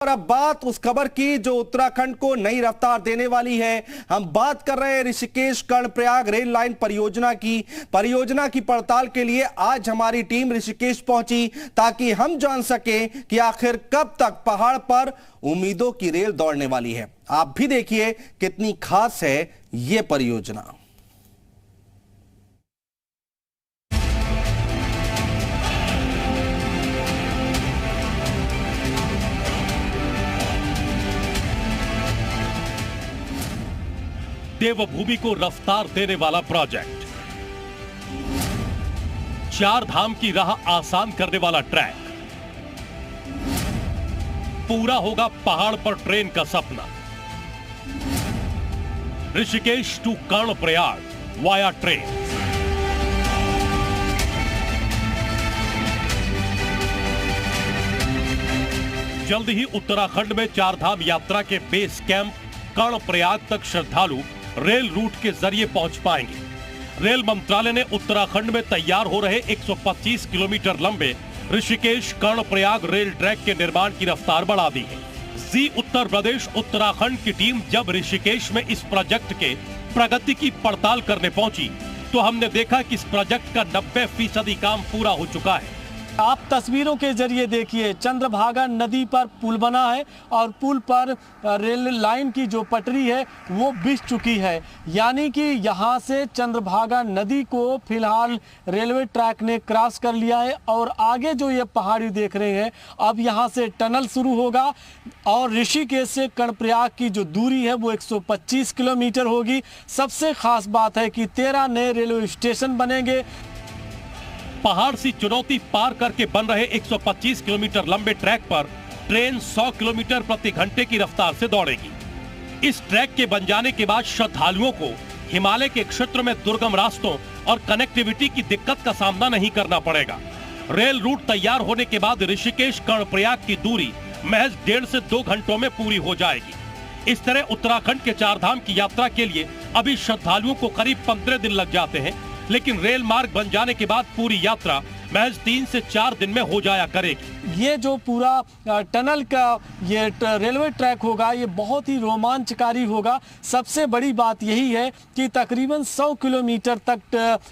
और अब बात उस खबर की जो उत्तराखंड को नई रफ्तार देने वाली है। हम बात कर रहे हैं ऋषिकेश कर्णप्रयाग रेल लाइन परियोजना की पड़ताल के लिए आज हमारी टीम ऋषिकेश पहुंची ताकि हम जान सकें कि आखिर कब तक पहाड़ पर उम्मीदों की रेल दौड़ने वाली है। आप भी देखिए कितनी खास है यह परियोजना। देवभूमि को रफ्तार देने वाला प्रोजेक्ट, चार धाम की राह आसान करने वाला ट्रैक, पूरा होगा पहाड़ पर ट्रेन का सपना। Rishikesh to Karnaprayag via train. जल्द ही उत्तराखंड में चार धाम यात्रा के बेस कैंप कर्णप्रयाग तक श्रद्धालु रेल रूट के जरिए पहुंच पाएंगे। रेल मंत्रालय ने उत्तराखंड में तैयार हो रहे 125 किलोमीटर लंबे ऋषिकेश कर्णप्रयाग रेल ट्रैक के निर्माण की रफ्तार बढ़ा दी है। जी उत्तर प्रदेश उत्तराखंड की टीम जब ऋषिकेश में इस प्रोजेक्ट के प्रगति की पड़ताल करने पहुंची तो हमने देखा कि इस प्रोजेक्ट का 90% काम पूरा हो चुका है। आप तस्वीरों के जरिए देखिए, चंद्रभागा नदी पर पुल बना है और पुल पर रेल लाइन की जो पटरी है वो बिछ चुकी है। यानी कि यहाँ से चंद्रभागा नदी को फिलहाल रेलवे ट्रैक ने क्रॉस कर लिया है और आगे जो ये पहाड़ी देख रहे हैं अब यहाँ से टनल शुरू होगा और ऋषिकेश से कर्णप्रयाग की जो दूरी है वो 125 किलोमीटर होगी। सबसे खास बात है कि 13 नए रेलवे स्टेशन बनेंगे। पहाड़ सी चुनौती पार करके बन रहे 125 किलोमीटर लंबे ट्रैक पर ट्रेन 100 किलोमीटर प्रति घंटे की रफ्तार से दौड़ेगी। इस ट्रैक के बन जाने के बाद श्रद्धालुओं को हिमालय के क्षेत्र में दुर्गम रास्तों और कनेक्टिविटी की दिक्कत का सामना नहीं करना पड़ेगा। रेल रूट तैयार होने के बाद ऋषिकेश कर्णप्रयाग की दूरी महज 1.5 से 2 घंटों में पूरी हो जाएगी। इस तरह उत्तराखंड के चार धाम की यात्रा के लिए अभी श्रद्धालुओं को करीब 15 दिन लग जाते हैं, लेकिन रेल मार्ग बन जाने के बाद पूरी यात्रा महज 3 से 4 दिन में हो जाया करेगी। ये जो पूरा टनल का ये रेलवे ट्रैक होगा ये बहुत ही रोमांचकारी होगा। सबसे बड़ी बात यही है कि तकरीबन 100 किलोमीटर तक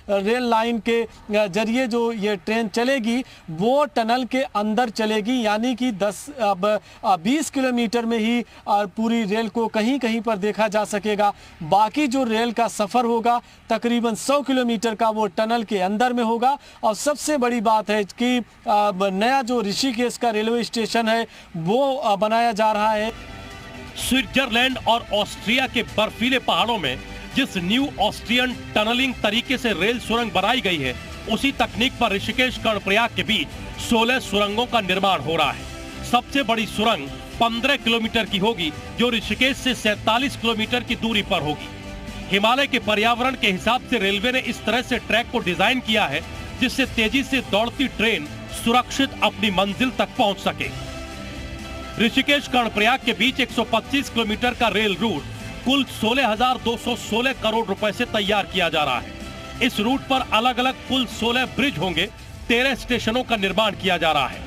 रेल लाइन के जरिए जो ये ट्रेन चलेगी वो टनल के अंदर चलेगी। यानी कि 20 किलोमीटर में ही पूरी रेल को कहीं कहीं पर देखा जा सकेगा। बाकी जो रेल का सफ़र होगा तकरीबन 100 किलोमीटर का वो टनल के अंदर में होगा। और सबसे बड़ी बात है कि नया जो ऋषिकेश का रेलवे स्टेशन है वो बनाया जा रहा है। स्विट्जरलैंड और ऑस्ट्रिया के बर्फीले पहाड़ों में जिस न्यू ऑस्ट्रियन टनलिंग तरीके से रेल सुरंग बनाई गई है उसी तकनीक पर ऋषिकेश कर्णप्रयाग के बीच 16 सुरंगों का निर्माण हो रहा है। सबसे बड़ी सुरंग 15 किलोमीटर की होगी जो ऋषिकेश से 47 किलोमीटर की दूरी पर होगी। हिमालय के पर्यावरण के हिसाब से रेलवे ने इस तरह से ट्रैक को डिजाइन किया है जिससे तेजी से दौड़ती ट्रेन सुरक्षित अपनी मंजिल तक पहुंच सके। ऋषिकेश कर्णप्रयाग के बीच 125 किलोमीटर का रेल रूट कुल 16,216 करोड़ रुपए से तैयार किया जा रहा है। इस रूट पर अलग अलग कुल 16 ब्रिज होंगे। 13 स्टेशनों का निर्माण किया जा रहा है।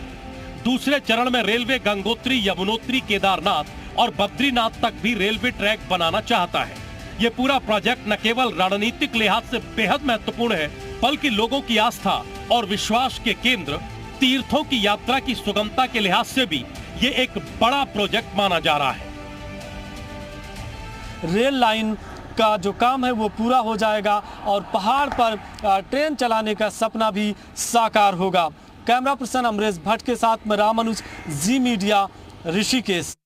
दूसरे चरण में रेलवे गंगोत्री, यमुनोत्री, केदारनाथ और बद्रीनाथ तक भी रेलवे ट्रैक बनाना चाहता है। ये पूरा प्रोजेक्ट न केवल रणनीतिक लिहाज से बेहद महत्वपूर्ण है बल्कि लोगों की आस्था और विश्वास के केंद्र, तीर्थों की यात्रा की सुगमता के लिहाज से भी ये एक बड़ा प्रोजेक्ट माना जा रहा है। रेल लाइन का जो काम है वो पूरा हो जाएगा और पहाड़ पर ट्रेन चलाने का सपना भी साकार होगा। कैमरा पर्सन अमरेश भट्ट के साथ मैं रामानुज, जी मीडिया, ऋषिकेश।